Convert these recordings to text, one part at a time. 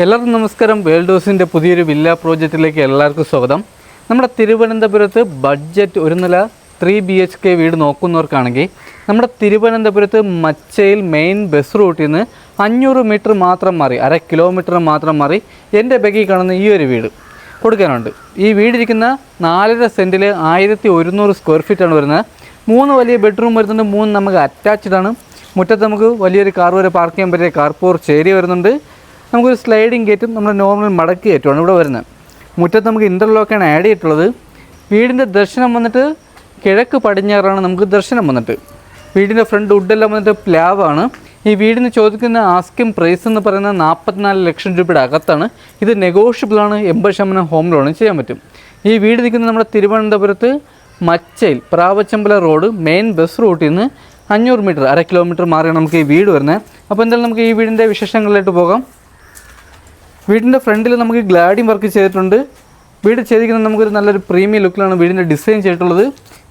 എല്ലാവർക്കും നമസ്കാരം. വേൾഡ് ഹൗസിൻ്റെ പുതിയൊരു വില്ല പ്രോജക്റ്റിലേക്ക് എല്ലാവർക്കും സ്വാഗതം. നമ്മുടെ തിരുവനന്തപുരത്ത് ബഡ്ജറ്റ് ഒരു നില 3 BHK വീട് നോക്കുന്നവർക്കാണെങ്കിൽ നമ്മുടെ തിരുവനന്തപുരത്ത് മച്ചയിൽ മെയിൻ ബസ് റൂട്ടിൽ നിന്ന് 500 മീറ്റർ മാത്രം മാറി, 1/2 കിലോമീറ്റർ മാത്രം മാറി എൻ്റെ ബാക്കിൽ കാണുന്ന ഈ ഒരു വീട് കൊടുക്കാനുണ്ട്. ഈ വീടിരിക്കുന്ന 4.5 സെൻറ്റിൽ 1100 സ്ക്വയർ ഫീറ്റാണ് വരുന്നത്. 3 വലിയ ബെഡ്റൂം വരുന്നുണ്ട്, 3 നമുക്ക് അറ്റാച്ച്ഡ് ആണ്. മുറ്റത്ത് നമുക്ക് വലിയൊരു കാർ വരെ പാർക്ക് ചെയ്യാൻ പറ്റിയ കാർ പോർച്ച് ഏരിയ വരുന്നുണ്ട്. നമുക്കൊരു സ്ലൈഡിങ് ഗേറ്റും നമ്മുടെ നോർമൽ മടക്ക് ഗേറ്റുമാണ് ഇവിടെ വരുന്നത്. മുറ്റത്ത് നമുക്ക് ഇൻ്റർലോക്കാണ് ആഡ് ചെയ്തിട്ടുള്ളത്. വീടിൻ്റെ ദർശനം വന്നിട്ട് കിഴക്ക് പടിഞ്ഞാറാണ് നമുക്ക് ദർശനം വന്നിട്ട്. വീടിൻ്റെ ഫ്രണ്ട് വുഡെല്ലാം വന്നിട്ട് പ്ലാവാണ്. ഈ വീടിന് ചോദിക്കുന്ന ആസ്കിംഗ് പ്രൈസ് എന്ന് പറയുന്നത് 44 ലക്ഷം രൂപയുടെ അകത്താണ്. ഇത് നെഗോഷ്യബിളാണ്, 80% ഹോം ലോണും ചെയ്യാൻ പറ്റും. ഈ വീട് നിൽക്കുന്നത് നമ്മുടെ തിരുവനന്തപുരത്ത് മച്ചയിൽ പ്രാവച്ചമ്പല റോഡ് മെയിൻ ബസ് റൂട്ടിൽ നിന്ന് 500 മീറ്റർ, 1/2 കിലോമീറ്റർ മാറിയാണ് നമുക്ക് ഈ വീട് വരുന്നത്. അപ്പോൾ എന്തായാലും നമുക്ക് ഈ വീടിൻ്റെ വിശേഷങ്ങളിലേക്ക് പോകാം. വീടിൻ്റെ ഫ്രണ്ടിൽ നമുക്ക് ഗ്ലാഡിങ് വർക്ക് ചെയ്തിട്ടുണ്ട്. വീട് ചെയ്തിരിക്കുന്നത് നമുക്കൊരു നല്ലൊരു പ്രീമിയം ലുക്കിലാണ് വീടിൻ്റെ ഡിസൈൻ ചെയ്തിട്ടുള്ളത്.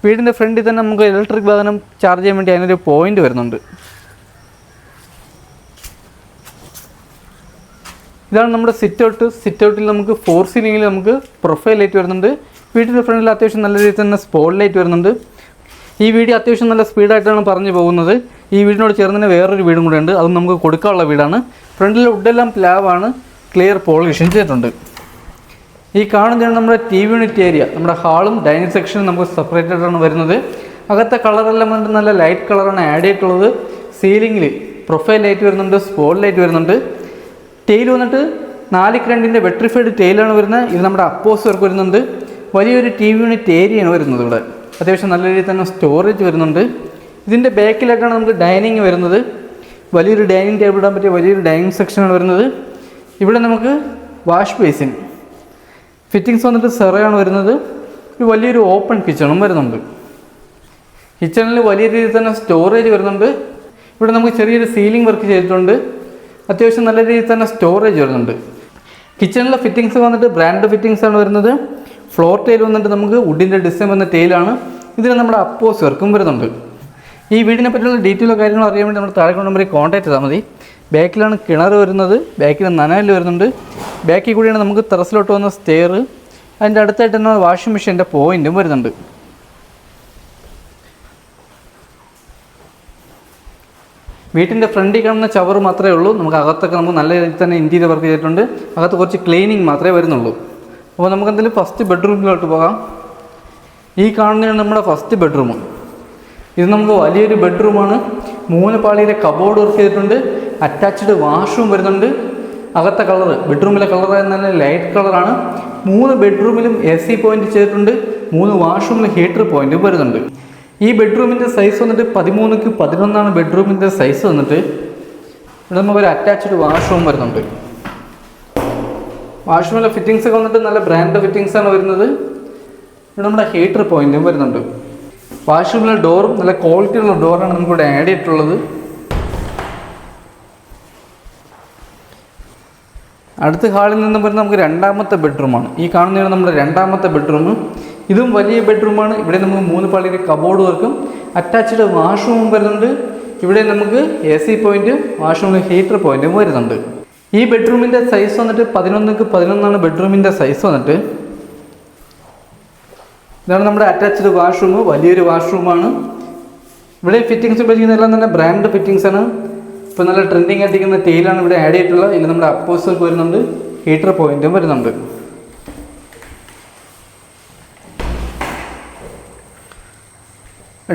വീടിൻ്റെ ഫ്രണ്ടിൽ തന്നെ നമുക്ക് ഇലക്ട്രിക് വാഹനം ചാർജ് ചെയ്യാൻ വേണ്ടി അതിനൊരു പോയിൻ്റ് വരുന്നുണ്ട്. ഇതാണ് നമ്മുടെ സിറ്റ് ഔട്ടിൽ നമുക്ക് 4 സീലിങ്ങിൽ നമുക്ക് പ്രൊഫൈൽ ലൈറ്റ് വരുന്നുണ്ട്. വീടിൻ്റെ ഫ്രണ്ടിൽ അത്യാവശ്യം നല്ല രീതിയിൽ തന്നെ സ്പോട്ട് ലൈറ്റ് വരുന്നുണ്ട്. ഈ വീഡിയോ അത്യാവശ്യം നല്ല സ്പീഡായിട്ടാണ് പറഞ്ഞു പോകുന്നത്. ഈ വീടിനോട് ചേർന്ന് തന്നെ വേറൊരു വീടും കൂടെ ഉണ്ട്, അതും നമുക്ക് കൊടുക്കാനുള്ള വീടാണ്. ഫ്രണ്ടിൽ വുഡെല്ലാം പ്ലാവാണ്, ക്ലിയർ പോളിഷൻ ചെയ്തിട്ടുണ്ട്. ഈ കാണുന്നതാണ് നമ്മുടെ TV യൂണിറ്റ് ഏരിയ. നമ്മുടെ ഹാളും ഡൈനിങ് സെക്ഷനും നമുക്ക് സെപ്പറേറ്റഡ് ആണ് വരുന്നത്. അകത്തെ കളറെല്ലാം വന്നിട്ട് നല്ല ലൈറ്റ് കളറാണ് ആഡ് ചെയ്തിട്ടുള്ളത്. സീലിങ്ങിൽ പ്രൊഫൈൽ ലൈറ്റ് വരുന്നുണ്ട്, സ്പോട്ട് ലൈറ്റ് വരുന്നുണ്ട്. ടെയിൽ വന്നിട്ട് 4x2 വെട്രിഫൈഡ് ടെയിലാണ് വരുന്നത്. ഇത് നമ്മുടെ അപ്പോസ് വർക്ക് വരുന്നുണ്ട്. വലിയൊരു TV യൂണിറ്റ് ഏരിയയാണ് വരുന്നത്. ഇവിടെ അത്യാവശ്യം നല്ല രീതിയിൽ തന്നെ സ്റ്റോറേജ് വരുന്നുണ്ട്. ഇതിൻ്റെ ബാക്കിലായിട്ടാണ് നമുക്ക് ഡൈനിങ് വരുന്നത്. വലിയൊരു ഡൈനിങ് ടേബിൾ ഇടാൻ പറ്റിയ വലിയൊരു ഡൈനിങ് സെക്ഷനാണ് വരുന്നത്. ഇവിടെ നമുക്ക് വാഷ് ബേസിൻ ഫിറ്റിങ്സ് വന്നിട്ട് സെറയാണ് വരുന്നത്. ഒരു വലിയൊരു ഓപ്പൺ കിച്ചണും വരുന്നുണ്ട്. കിച്ചണിൽ വലിയ രീതിയിൽ തന്നെ സ്റ്റോറേജ് വരുന്നുണ്ട്. ഇവിടെ നമുക്ക് ചെറിയൊരു സീലിംഗ് വർക്ക് ചെയ്തിട്ടുണ്ട്. അത്യാവശ്യം നല്ല രീതിയിൽ തന്നെ സ്റ്റോറേജ് വരുന്നുണ്ട്. കിച്ചണിലെ ഫിറ്റിങ്സ് വന്നിട്ട് ബ്രാൻഡ് ഫിറ്റിങ്സ് ആണ് വരുന്നത്. ഫ്ലോർ ടൈൽ വന്നിട്ട് നമുക്ക് വുഡിൻ്റെ ഡിസൈൻ വന്ന ടൈലാണ്. ഇതിന് നമ്മുടെ അപ്പോസ് വർക്കും വരുന്നുണ്ട്. ഈ വീടിനെ പറ്റിയുള്ള ഡീറ്റെയിലോ കാര്യങ്ങളോ അറിയാൻ വേണ്ടി നമ്മുടെ താഴെ നമ്പറിൽ കോൺടാക്ട് ചെയ്താൽ മതി. ബാക്കിലാണ് കിണർ വരുന്നത്, ബാക്കിൽ നനയിൽ വരുന്നുണ്ട്. ബാക്കിൽ കൂടിയാണ് നമുക്ക് ടെറസിലോട്ട് വന്ന സ്റ്റെയർ. അതിൻ്റെ അടുത്തായിട്ട് തന്നെ വാഷിംഗ് മെഷീൻ്റെ പോയിൻറ്റും വരുന്നുണ്ട്. വീട്ടിൻ്റെ ഫ്രണ്ടിൽ കാണുന്ന ചവർ മാത്രമേ ഉള്ളൂ. നമുക്ക് അകത്തൊക്കെ നമുക്ക് നല്ല രീതിയിൽ തന്നെ ഇൻറ്റീരിയർ വർക്ക് ചെയ്തിട്ടുണ്ട്. അകത്ത് കുറച്ച് ക്ലീനിങ് മാത്രമേ വരുന്നുള്ളൂ. അപ്പോൾ നമുക്ക് എന്തായാലും ഫസ്റ്റ് ബെഡ്റൂമിലോട്ട് പോകാം. ഈ കാണുന്നതാണ് നമ്മുടെ ഫസ്റ്റ് ബെഡ്റൂം. ഇത് നമുക്ക് വലിയൊരു ബെഡ്റൂമാണ്. 3 പാളിയിലെ കബോർഡ് വർക്ക് ചെയ്തിട്ടുണ്ട്. അറ്റാച്ച്ഡ് വാഷ്റൂം വരുന്നുണ്ട്. അകത്തെ കളർ ബെഡ്റൂമിലെ കളറായ നല്ല ലൈറ്റ് കളറാണ്. 3 ബെഡ്റൂമിലും AC പോയിന്റ് ചെയ്തിട്ടുണ്ട്. 3 വാഷ്റൂമിൽ ഹീറ്റർ പോയിന്റും വരുന്നുണ്ട്. ഈ ബെഡ്റൂമിൻ്റെ സൈസ് വന്നിട്ട് 13x11 ബെഡ്റൂമിൻ്റെ സൈസ് വന്നിട്ട്. ഇവിടെ നമുക്കൊരു അറ്റാച്ച്ഡ് വാഷ്റൂം വരുന്നുണ്ട്. വാഷ്റൂമിലെ ഫിറ്റിങ്സ് ഒക്കെ വന്നിട്ട് നല്ല ബ്രാൻഡ് ഫിറ്റിങ്സ് ആണ് വരുന്നത്. ഇവിടെ നമ്മുടെ ഹീറ്റർ പോയിന്റും വരുന്നുണ്ട്. വാഷ്റൂമിലെ ഡോറും നല്ല ക്വാളിറ്റിയുള്ള ഡോറാണ് നമുക്കിവിടെ ആഡ് ചെയ്തിട്ടുള്ളത്. അടുത്ത ഹാളിൽ നിന്നും വരുന്ന നമുക്ക് രണ്ടാമത്തെ ബെഡ്റൂമാണ്. ഈ കാണുന്നതാണ് നമ്മുടെ രണ്ടാമത്തെ ബെഡ്റൂം. ഇതും വലിയ ബെഡ്റൂമാണ്. ഇവിടെ നമുക്ക് 3 പാളിയുടെ കബോർഡ് വർക്കും അറ്റാച്ച്ഡ് വാഷ്റൂമും വരുന്നുണ്ട്. ഇവിടെ നമുക്ക് AC പോയിന്റ്, വാഷ്റൂമിൽ ഹീറ്റർ പോയിന്റും വരുന്നുണ്ട്. ഈ ബെഡ്റൂമിൻ്റെ സൈസ് വന്നിട്ട് 11x11 ബെഡ്റൂമിൻ്റെ സൈസ് വന്നിട്ട്. ഇതാണ് നമ്മുടെ അറ്റാച്ച്ഡ് വാഷ്റൂം, വലിയൊരു വാഷ്റൂമാണ്. ഇവിടെ ഫിറ്റിങ്സ് ഉപയോഗിക്കുന്നതെല്ലാം തന്നെ ബ്രാൻഡ് ഫിറ്റിങ്സ് ആണ്. ഇപ്പോൾ നല്ല ട്രെൻഡിങ് ആയിട്ടിരിക്കുന്ന ടൈലാണ് ഇവിടെ ആഡ് ചെയ്തിട്ടുള്ളത്. ഇതിൽ നമ്മുടെ അപ്പോസ് വരുന്നുണ്ട്, ഹീറ്റർ പോയിന്റും വരുന്നുണ്ട്.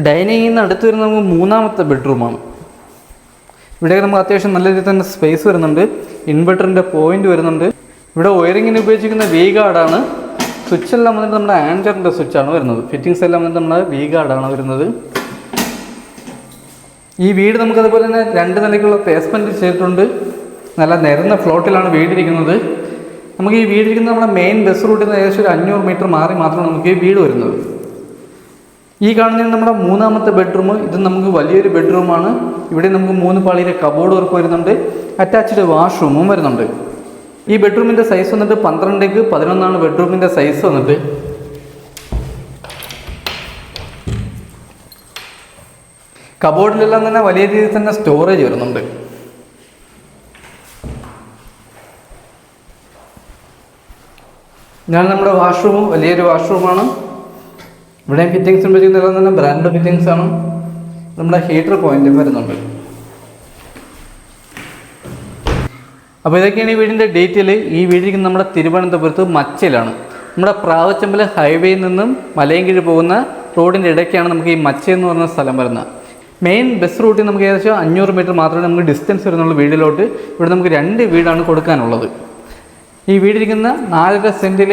ഡൈനിങ്ങിൽ നിന്ന് അടുത്ത് വരുന്ന നമുക്ക് 3ാമത്തെ ബെഡ്റൂമാണ്. ഇവിടെ നമുക്ക് അത്യാവശ്യം നല്ല രീതിയിൽ തന്നെ സ്പേസ് വരുന്നുണ്ട്. ഇൻവെർട്ടറിൻ്റെ പോയിന്റ് വരുന്നുണ്ട്. ഇവിടെ വയറിങ്ങിന് ഉപയോഗിച്ചിരിക്കുന്ന വി ഗാർഡാണ്. സ്വിച്ച് എല്ലാം വന്നിട്ട് നമ്മുടെ ആൻഡറിൻ്റെ സ്വിച്ചാണ് വരുന്നത്. ഫിറ്റിങ്സ് എല്ലാം വന്നിട്ട് നമ്മുടെ വി ഗാർഡാണ് വരുന്നത്. ഈ വീട് നമുക്ക് അതുപോലെ തന്നെ 2 നിലയ്ക്കുള്ള പേസ്മെൻറ്റ് ചെയ്തിട്ടുണ്ട്. നല്ല നിരന്ന ഫ്ലോട്ടിലാണ് വീടിരിക്കുന്നത്. നമുക്ക് ഈ വീടിരിക്കുന്നത് നമ്മുടെ മെയിൻ ബസ് റൂട്ടിൽ നിന്ന് ഏകദേശം ഒരു 500 മീറ്റർ മാറി മാത്രമാണ് നമുക്ക് ഈ വീട് വരുന്നത്. ഈ കാണുന്നതാണ് നമ്മുടെ 3ാമത്തെ ബെഡ്റൂം. ഇത് നമുക്ക് വലിയൊരു ബെഡ്റൂമാണ്. ഇവിടെ നമുക്ക് 3 പാളിയിലെ കബോർഡ് വർക്ക് വരുന്നുണ്ട്. അറ്റാച്ച്ഡ് വാഷ്റൂമും വരുന്നുണ്ട്. ഈ ബെഡ്റൂമിൻ്റെ സൈസ് വന്നിട്ട് 12x11 ബെഡ്റൂമിൻ്റെ സൈസ് വന്നിട്ട്. കബോർഡിലെല്ലാം തന്നെ വലിയ രീതിയിൽ തന്നെ സ്റ്റോറേജ് വരുന്നുണ്ട്. ഇതാണ് നമ്മുടെ വാഷ്റൂം, വലിയൊരു വാഷ്റൂമാണ്. ഇവിടെ ഫിറ്റിങ്സ് ഉപയോഗിക്കുന്നതെല്ലാം തന്നെ ബ്രാൻഡ് ഫിറ്റിങ്സ് ആണ്. നമ്മുടെ ഹീറ്റർ പോയിന്റും വരുന്നുണ്ട്. അപ്പോൾ ഇതൊക്കെയാണ് ഈ വീടിൻ്റെ ഡീറ്റെയിൽ. ഈ വീടിന് നമ്മുടെ തിരുവനന്തപുരത്ത് മച്ചയിലാണ്. നമ്മുടെ പ്രാവച്ചമ്പല ഹൈവേയിൽ നിന്നും മലയൻകീഴ് പോകുന്ന റോഡിൻ്റെ ഇടയ്ക്കാണ് നമുക്ക് ഈ മച്ച എന്ന് പറഞ്ഞ സ്ഥലം വരുന്നത്. മെയിൻ ബസ് റൂട്ടിൽ നമുക്ക് ഏകദേശം 500 മീറ്റർ മാത്രമേ നമുക്ക് ഡിസ്റ്റൻസ് വരുന്നുള്ളൂ വീടിലോട്ട്. ഇവിടെ നമുക്ക് 2 വീടാണ് കൊടുക്കാനുള്ളത്. ഈ വീടിരിക്കുന്ന 4.5 സെൻറ്റിൽ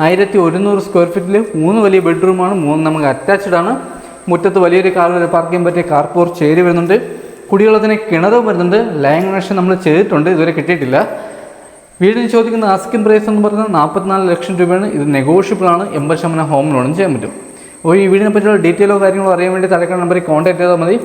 1100 സ്ക്വയർ ഫീറ്റിൽ 3 വലിയ ബെഡ്റൂമാണ്, 3 നമുക്ക് അറ്റാച്ച്ഡ് ആണ്. മുറ്റത്ത് വലിയൊരു കാർ പാർക്ക് ചെയ്യാൻ പറ്റിയ കാർ പോർച്ച് ചേരി വരുന്നുണ്ട്. കുടിവെള്ളത്തിന് കിണറും വരുന്നുണ്ട്. ലൈൻ കണക്ഷൻ നമ്മൾ ചെയ്തിട്ടുണ്ട്, ഇതുവരെ കിട്ടിയിട്ടില്ല. വീടിന് ചോദിക്കുന്ന ആസ്കിംഗ് പ്രൈസ് എന്ന് പറഞ്ഞാൽ 44 ലക്ഷം രൂപയാണ്. ഇത് നെഗോഷ്യബിൾ ആണ്. 80% ഹോം ലോണും ചെയ്യാൻ പറ്റും. അപ്പോൾ ഈ വീടിനെ പറ്റിയുള്ള ഡീറ്റെയിലോ കാര്യങ്ങളോ അറിയാൻ വേണ്ടി താഴെ നമ്പറിൽ കോൺടാക്ട് ചെയ്താൽ മതി.